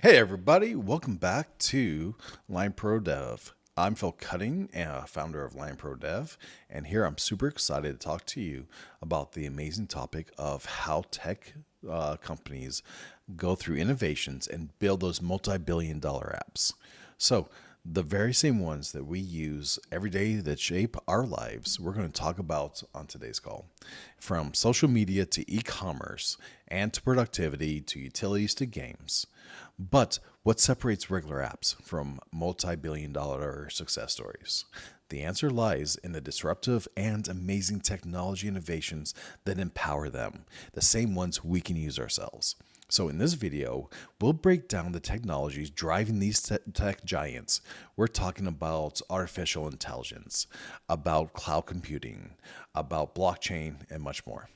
Hey everybody, welcome back to Line Pro Dev. I'm Phil Cutting, founder of Line Pro Dev, and here I'm super excited to talk to you about the amazing topic of how tech companies go through innovations and build those multi-billion-dollar apps. So, the very same ones that we use every day that shape our lives, we're going to talk about on today's call. From social media to e commerce and to productivity to utilities to games. But what separates regular apps from multi billion dollar success stories? The answer lies in the disruptive and amazing technology innovations that empower them, the same ones we can use ourselves. So, in this video, we'll break down the technologies driving these tech giants. We're talking about artificial intelligence, about cloud computing, about blockchain, and much more.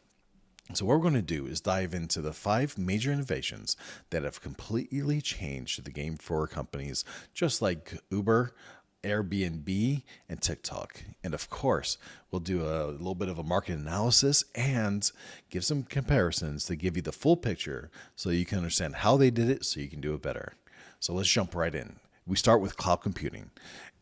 So, what we're going to do is dive into the 5 major innovations that have completely changed the game for companies just like Uber, AirBNB, and TikTok. And of course, we'll do a little bit of a market analysis and give some comparisons to give you the full picture so you can understand how they did it so you can do it better. So, let's jump right in. We start with cloud computing,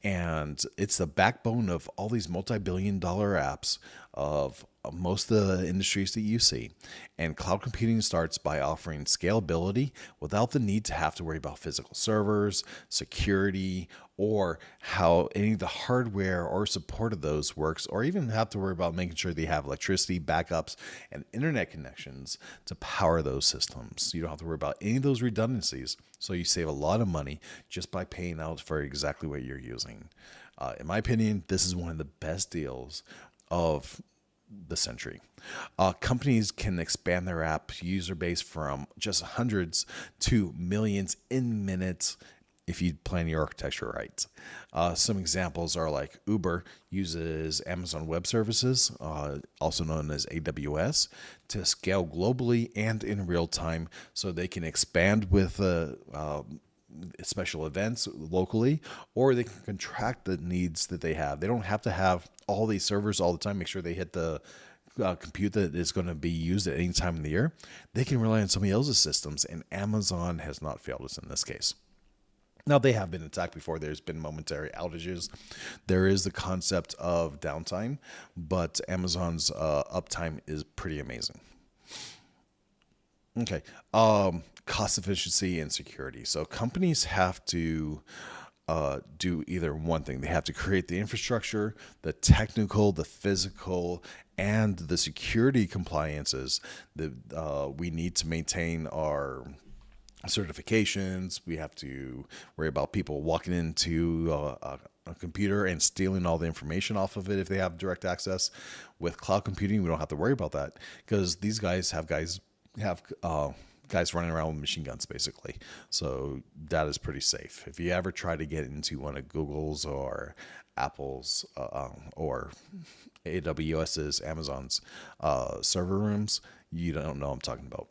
and it's the backbone of all these multi-billion-dollar apps of most of the industries that you see. And cloud computing starts by offering scalability without the need to have to worry about physical servers, security, or how any of the hardware or support of those works, or even have to worry about making sure they have electricity backups and internet connections to power those systems. You don't have to worry about any of those redundancies, so you save a lot of money just by paying out for exactly what you're using. In my opinion, this is one of the best deals of the century. Companies can expand their app user base from just hundreds to millions in minutes if you plan your architecture right. Some examples are like Uber uses Amazon Web Services, also known as AWS, to scale globally and in real time so they can expand with special events locally, or they can contract the needs that they have. They don't have to have all these servers all the time, make sure they hit the compute that is going to be used at any time in the year. They can rely on somebody else's systems, and Amazon has not failed us in this case. Now, they have been attacked before. There's been momentary outages. There is the concept of downtime, but Amazon's uptime is pretty amazing. Okay. Cost efficiency and security. So companies have to do either one thing. They have to create the infrastructure, the technical, the physical, and the security compliances that we need to maintain our certifications. We have to worry about people walking into a computer and stealing all the information off of it if they have direct access. With cloud computing, we don't have to worry about that because these guys have guys running around with machine guns, basically. So that is pretty safe. If you ever try to get into one of Google's or Apple's or AWS's, Amazon's server rooms, you don't know what I'm talking about.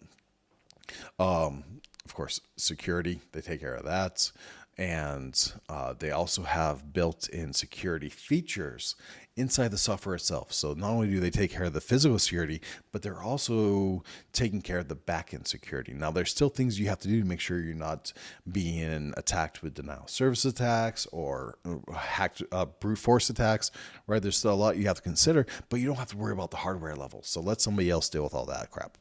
Of course, security, they take care of that. And they also have built-in security features inside the software itself. So not only do they take care of the physical security, but they're also taking care of the back-end security. Now, there's still things you have to do to make sure you're not being attacked with denial of service attacks or hacked brute force attacks, right? There's still a lot you have to consider, but you don't have to worry about the hardware level. So let somebody else deal with all that crap.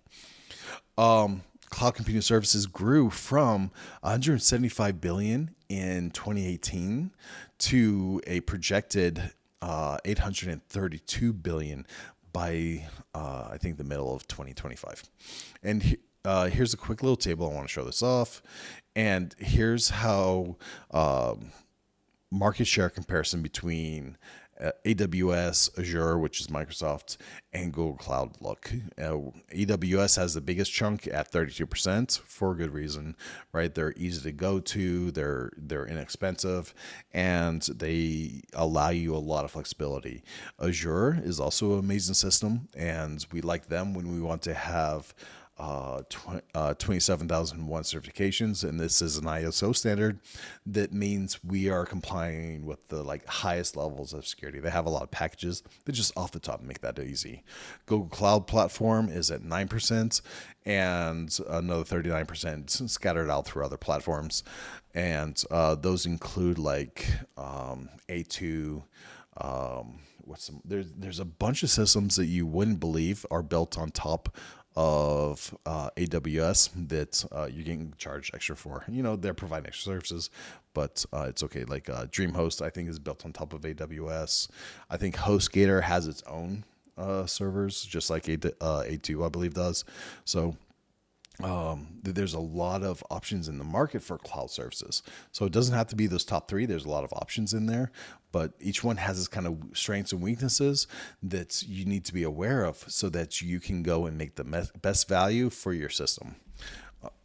Cloud computing services grew from 175 billion in 2018 to a projected 832 billion by I think the middle of 2025. And here's a quick little table. I want to show this off. And here's how market share comparison between AWS, Azure, which is Microsoft, and Google Cloud look. AWS has the biggest chunk at 32% for good reason, right? They're easy to go to, they're inexpensive, and they allow you a lot of flexibility. Azure is also an amazing system, and we like them when we want to have 27,001 certifications, and this is an ISO standard. That means we are complying with the highest levels of security. They have a lot of packages that just off the top make that easy. Google Cloud Platform is at 9%, and another 39% scattered out through other platforms, and those include A2. There's a bunch of systems that you wouldn't believe are built on top of AWS that you're getting charged extra for. They're providing extra services, but it's okay. DreamHost, I think, is built on top of AWS. I think HostGator has its own servers, just like A2, I believe, does. So there's a lot of options in the market for cloud services. So it doesn't have to be those top three. There's a lot of options in there, but each one has its kind of strengths and weaknesses that you need to be aware of so that you can go and make the best value for your system.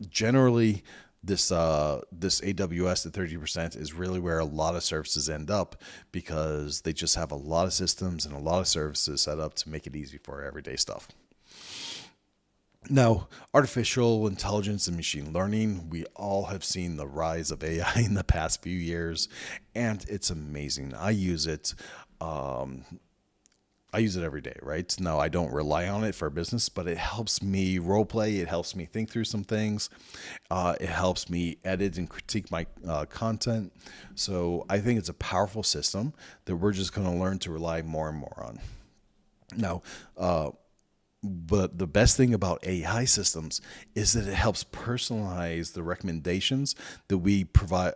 Generally, this AWS at 30% is really where a lot of services end up, because they just have a lot of systems and a lot of services set up to make it easy for everyday stuff. Now, artificial intelligence and machine learning, we all have seen the rise of AI in the past few years, and it's amazing. I use it every day, right? Now, I don't rely on it for business, but it helps me role play. It helps me think through some things. It helps me edit and critique my content. So I think it's a powerful system that we're just going to learn to rely more and more on. Now, but the best thing about AI systems is that it helps personalize the recommendations that we provide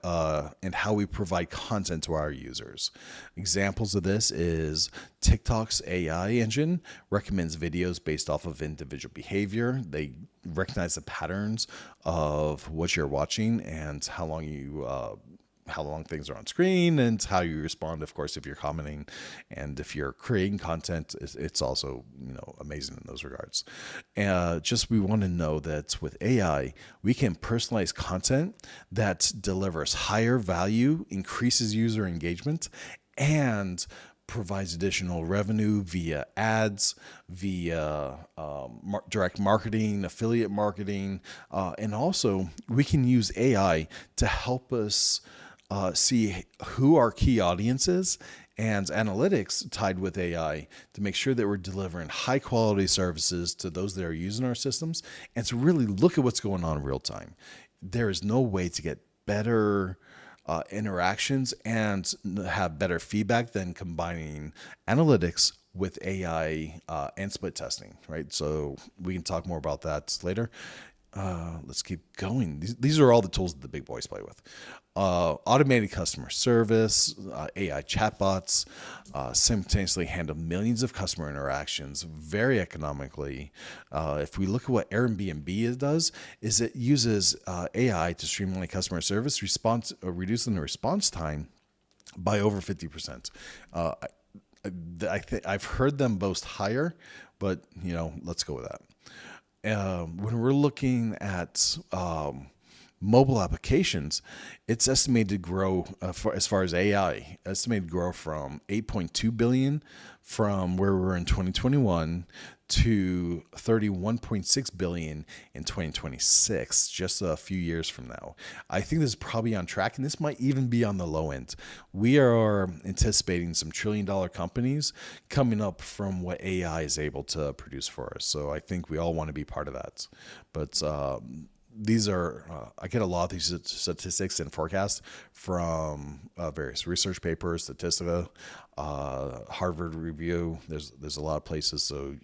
and how we provide content to our users. Examples of this is TikTok's AI engine recommends videos based off of individual behavior. They recognize the patterns of what you're watching and how long things are on screen and how you respond, of course, if you're commenting and if you're creating content. It's also amazing in those regards. We want to know that with AI, we can personalize content that delivers higher value, increases user engagement, and provides additional revenue via ads, via direct marketing, affiliate marketing, and also we can use AI to help us see who our key audience is, and analytics tied with AI to make sure that we're delivering high quality services to those that are using our systems, and to really look at what's going on in real time. There is no way to get better interactions and have better feedback than combining analytics with AI and split testing, right? So we can talk more about that later. Let's keep going. These are all the tools that the big boys play with. Automated customer service, AI chatbots, simultaneously handle millions of customer interactions very economically. If we look at what AirBNB does, is it uses AI to streamline customer service reducing the response time by over 50%. I've heard them boast higher, but let's go with that. When we're looking at mobile applications, it's estimated to grow as far as AI, estimated to grow from 8.2 billion from where we were in 2021 to 31.6 billion in 2026, just a few years from now. I think this is probably on track, and this might even be on the low end. We are anticipating some trillion-dollar companies coming up from what AI is able to produce for us. So I think we all want to be part of that. But these are, I get a lot of these statistics and forecasts from various research papers, Statistica, Harvard Review. There's a lot of places. So,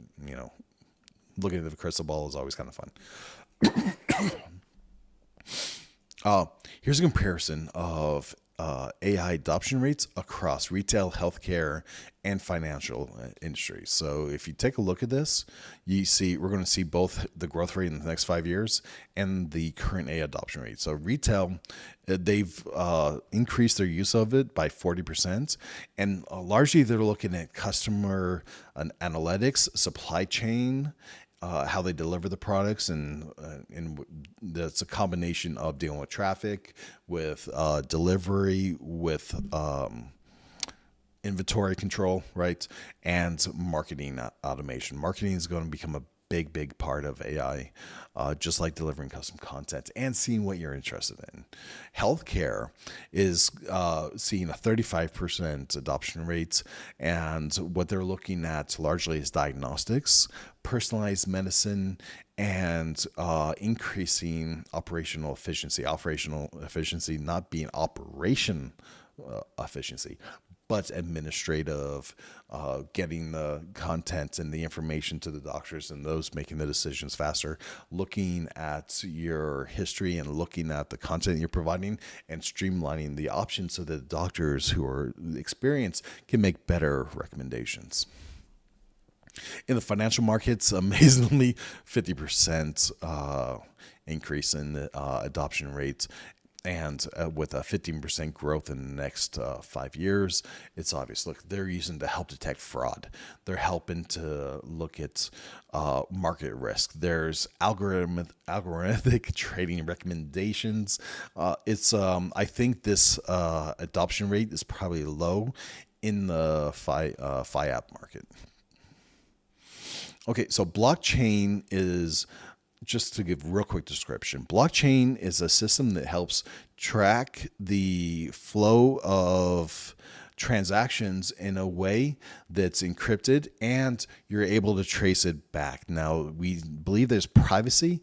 looking at the crystal ball is always kind of fun. Here's a comparison of AI adoption rates across retail, healthcare, and financial industries. So if you take a look at this, we're going to see both the growth rate in the next 5 years and the current AI adoption rate. So retail, they've increased their use of it by 40%, and largely they're looking at customer analytics, supply chain, how they deliver the products, and that's a combination of dealing with traffic, with delivery, with inventory control, right, and marketing automation. Marketing is going to become a big part of AI, just like delivering custom content and seeing what you're interested in. Healthcare is seeing a 35% adoption rate, and what they're looking at largely is diagnostics, personalized medicine, and increasing operational efficiency. Operational efficiency not being operation efficiency, but administrative, getting the content and the information to the doctors and those making the decisions faster, looking at your history and looking at the content you're providing and streamlining the options so that the doctors who are experienced can make better recommendations. In the financial markets, amazingly, 50% increase in the adoption rates. And with a 15% growth in the next 5 years, it's obvious. Look, they're using to help detect fraud. They're helping to look at market risk. There's algorithmic trading recommendations. I think this adoption rate is probably low in the FIAP market. Okay, so blockchain is, just to give a real quick description, blockchain is a system that helps track the flow of transactions in a way that's encrypted and you're able to trace it back. Now, we believe there's privacy,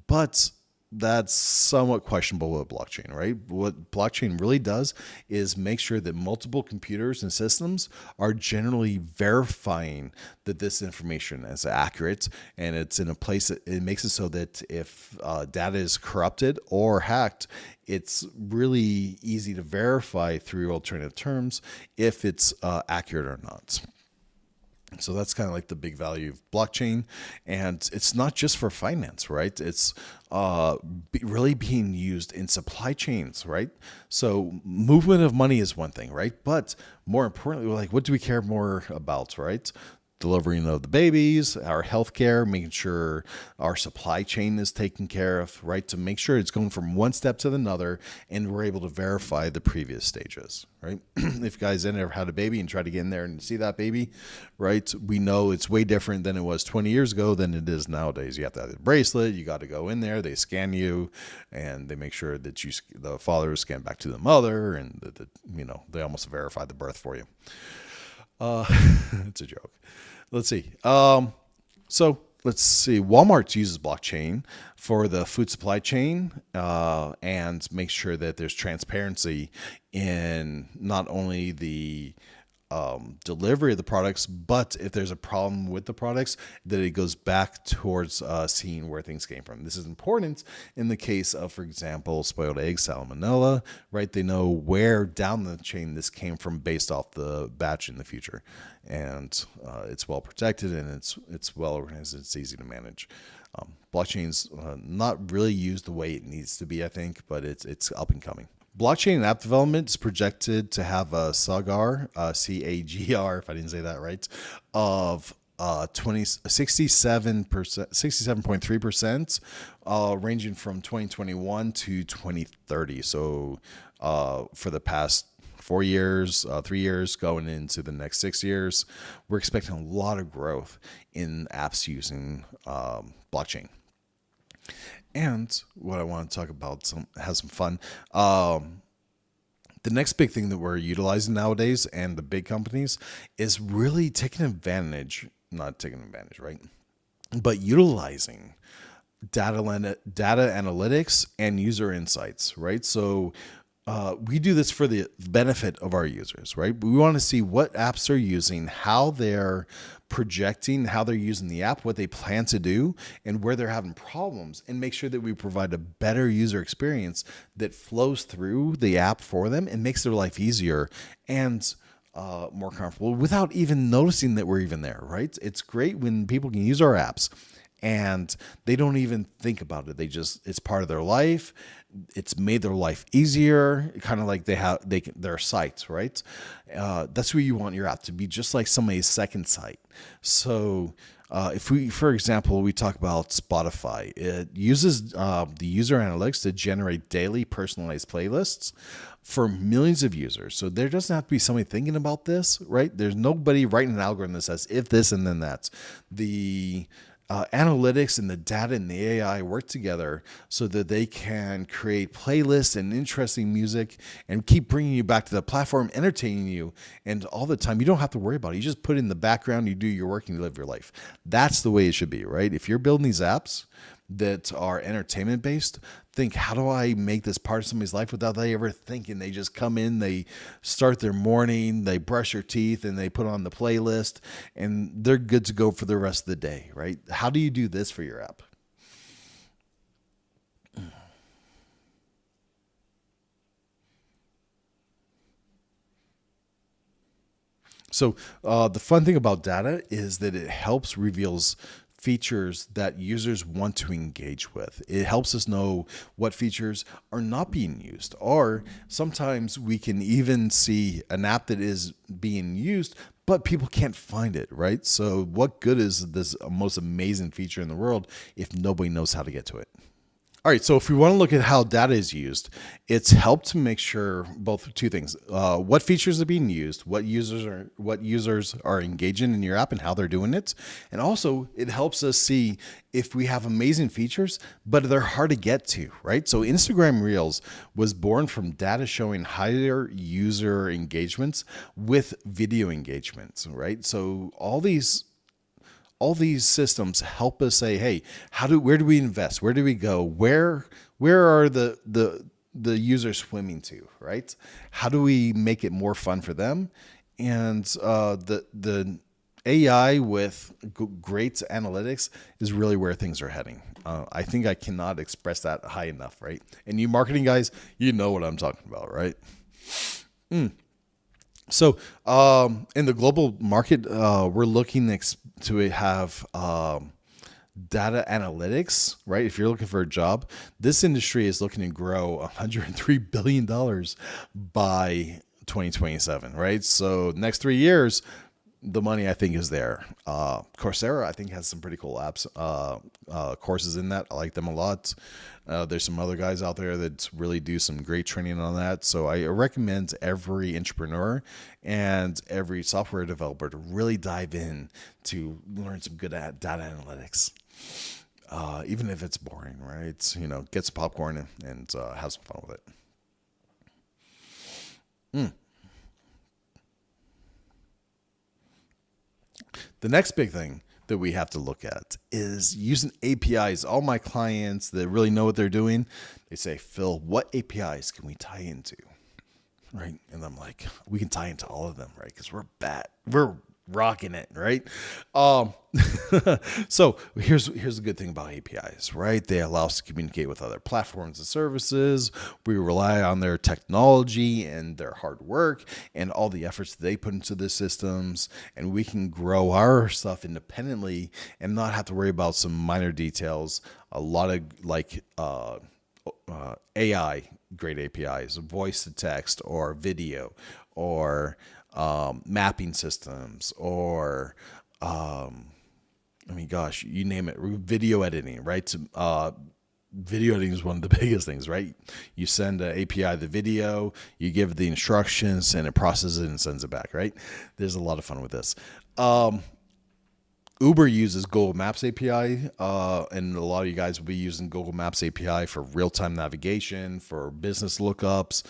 but that's somewhat questionable with blockchain, right? What blockchain really does is make sure that multiple computers and systems are generally verifying that this information is accurate, and it's in a place that it makes it so that if data is corrupted or hacked, it's really easy to verify through alternative terms if it's accurate or not. So that's kind of like the big value of blockchain. And it's not just for finance, right? It's really being used in supply chains, right? So movement of money is one thing, right? But more importantly, like, what do we care more about, right? Delivering of the babies, our healthcare, making sure our supply chain is taken care of, right? To make sure it's going from one step to another and we're able to verify the previous stages, right? If guys ever had a baby and try to get in there and see that baby, right? We know it's way different than it was 20 years ago than it is nowadays. You have to have the bracelet, you got to go in there, they scan you, and they make sure that the father is scanned back to the mother, and they almost verify the birth for you. It's a joke. Let's see. Let's see. Walmart uses blockchain for the food supply chain and make sure that there's transparency in not only the delivery of the products, but if there's a problem with the products, that it goes back towards seeing where things came from. This is important in the case of, for example, spoiled egg salmonella, right? They know where down the chain this came from based off the batch in the future. And it's well protected and it's well organized. It's easy to manage. Blockchain's not really used the way it needs to be, I think, but it's up and coming. Blockchain and app development is projected to have a CAGR, CAGR, if I didn't say that right, of 67.3%, ranging from 2021 to 2030. So for the past 4 years, 3 years, going into the next 6 years, we're expecting a lot of growth in apps using blockchain. And what I want to talk about, have some fun. The next big thing that we're utilizing nowadays, and the big companies, is really not taking advantage, right? But utilizing data analytics and user insights, right? So we do this for the benefit of our users, right? We want to see what apps they're using, how they're projecting, how they're using the app, what they plan to do, and where they're having problems, and make sure that we provide a better user experience that flows through the app for them and makes their life easier and more comfortable without even noticing that we're even there, right? It's great when people can use our apps and they don't even think about it. It's part of their life. It's made their life easier, kind of like their sites, right? That's where you want your app to be, just like somebody's second site. So for example, we talk about Spotify. It uses the user analytics to generate daily personalized playlists for millions of users. So there doesn't have to be somebody thinking about this, right? There's nobody writing an algorithm that says if this and then that. The analytics and the data and the AI work together so that they can create playlists and interesting music and keep bringing you back to the platform, entertaining you. And all the time, you don't have to worry about it. You just put it in the background, you do your work, and you live your life. That's the way it should be, right? If you're building these apps that are entertainment based, think, how do I make this part of somebody's life without they ever thinking? They just come in, they start their morning, they brush their teeth, and they put on the playlist, and they're good to go for the rest of the day, right? How do you do this for your app? So the fun thing about data is that it helps reveals features that users want to engage with. It helps us know what features are not being used. Or sometimes we can even see an app that is being used, but people can't find it, right? So what good is this most amazing feature in the world if nobody knows how to get to it? All right, so if we want to look at how data is used, it's helped to make sure both two things: what features are being used, what users are engaging in your app, and how they're doing it, and also it helps us see if we have amazing features, but they're hard to get to, right? So Instagram Reels was born from data showing higher user engagements with video engagements, right? So all these systems help us say, hey, where do we invest? Where do we go? Where are the users swimming to, right? How do we make it more fun for them? And the AI with great analytics is really where things are heading. I think I cannot express that high enough, right? And you marketing guys, you know what I'm talking about, right? So, in the global market, we're looking to have data analytics, right? If you're looking for a job, this industry is looking to grow $103 billion by 2027, right? So, next 3 years, the money I think is there. Coursera I think has some pretty cool apps, courses in that. I like them a lot. There's some other guys out there that really do some great training on that. So I recommend every entrepreneur and every software developer to really dive in to learn some good data analytics. Even if it's boring, right? Get some popcorn and have some fun with it. The next big thing that we have to look at is using APIs. All my clients that really know what they're doing, they say, Phil, what APIs can we tie into? Right. And I'm like, we can tie into all of them, right? Because we're rocking it, right? So here's the good thing about APIs, right? They allow us to communicate with other platforms and services. We rely on their technology and their hard work and all the efforts they put into the systems, and we can grow our stuff independently and not have to worry about some minor details. A lot of AI great APIs, voice to text or video or mapping systems or gosh, you name it, video editing, right? Video editing is one of the biggest things, right? You send an API the video, you give the instructions, and it processes it and sends it back, right? There's a lot of fun with this. Uber uses Google Maps API, and a lot of you guys will be using Google Maps API for real-time navigation, for business lookups.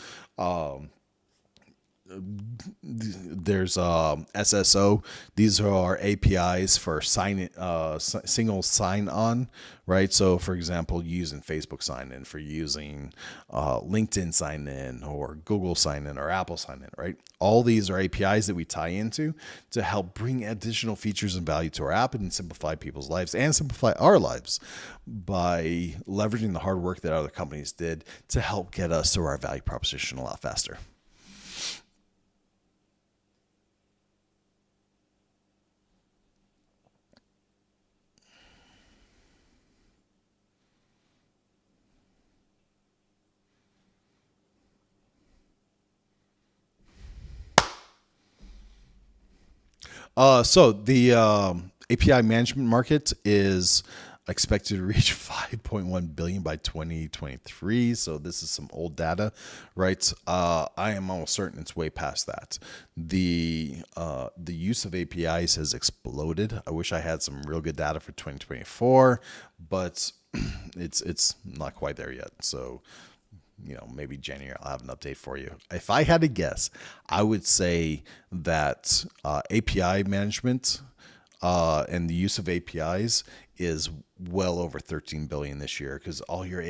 There's SSO. These are APIs for single sign-on, right? So, for example, using Facebook sign-in, for using LinkedIn sign-in or Google sign-in or Apple sign-in, right? All these are APIs that we tie into to help bring additional features and value to our app and simplify people's lives and simplify our lives by leveraging the hard work that other companies did to help get us to our value proposition a lot faster. So the API management market is expected to reach 5.1 billion by 2023. So this is some old data, right? I am almost certain it's way past that. The use of APIs has exploded. I wish I had some real good data for 2024, but it's not quite there yet. So, maybe January I'll have an update for you. If I had to guess, I would say that API management and the use of APIs is well over 13 billion this year, because all your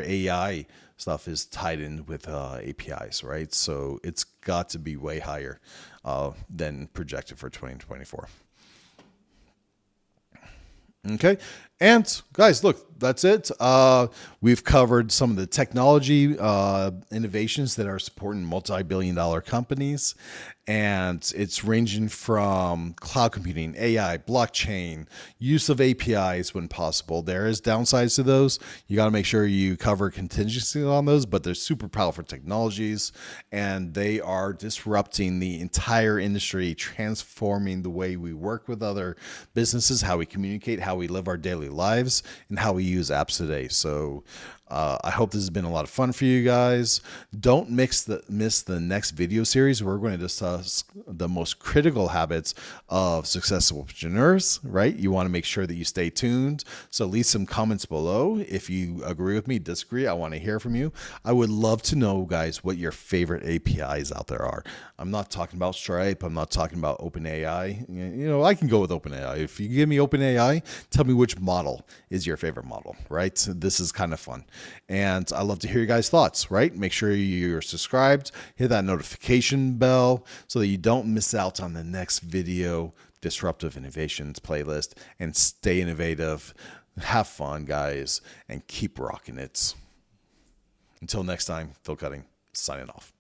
AI stuff is tied in with APIs, right? So it's got to be way higher than projected for 2024. Okay. And guys, look, that's it. We've covered some of the technology innovations that are supporting multi-billion-dollar companies. And it's ranging from cloud computing, AI, blockchain, use of APIs when possible. There is downsides to those. You got to make sure you cover contingencies on those, but they're super powerful technologies, and they are disrupting the entire industry, transforming the way we work with other businesses, how we communicate, how we live our daily lives, and how we use apps today. So I hope this has been a lot of fun for you guys. Don't miss the next video series. We're going to discuss the most critical habits of successful entrepreneurs, right? You want to make sure that you stay tuned. So leave some comments below. If you agree with me, disagree, I want to hear from you. I would love to know, guys, what your favorite APIs out there are. I'm not talking about Stripe. I'm not talking about OpenAI. I can go with OpenAI. If you give me OpenAI, tell me which model is your favorite model, right? This is kind of fun. And I love to hear your guys' thoughts, right? Make sure you're subscribed, hit that notification bell so that you don't miss out on the next video, Disruptive Innovations playlist, and stay innovative. Have fun, guys, and keep rocking it. Until next time, Phil Cutting, signing off.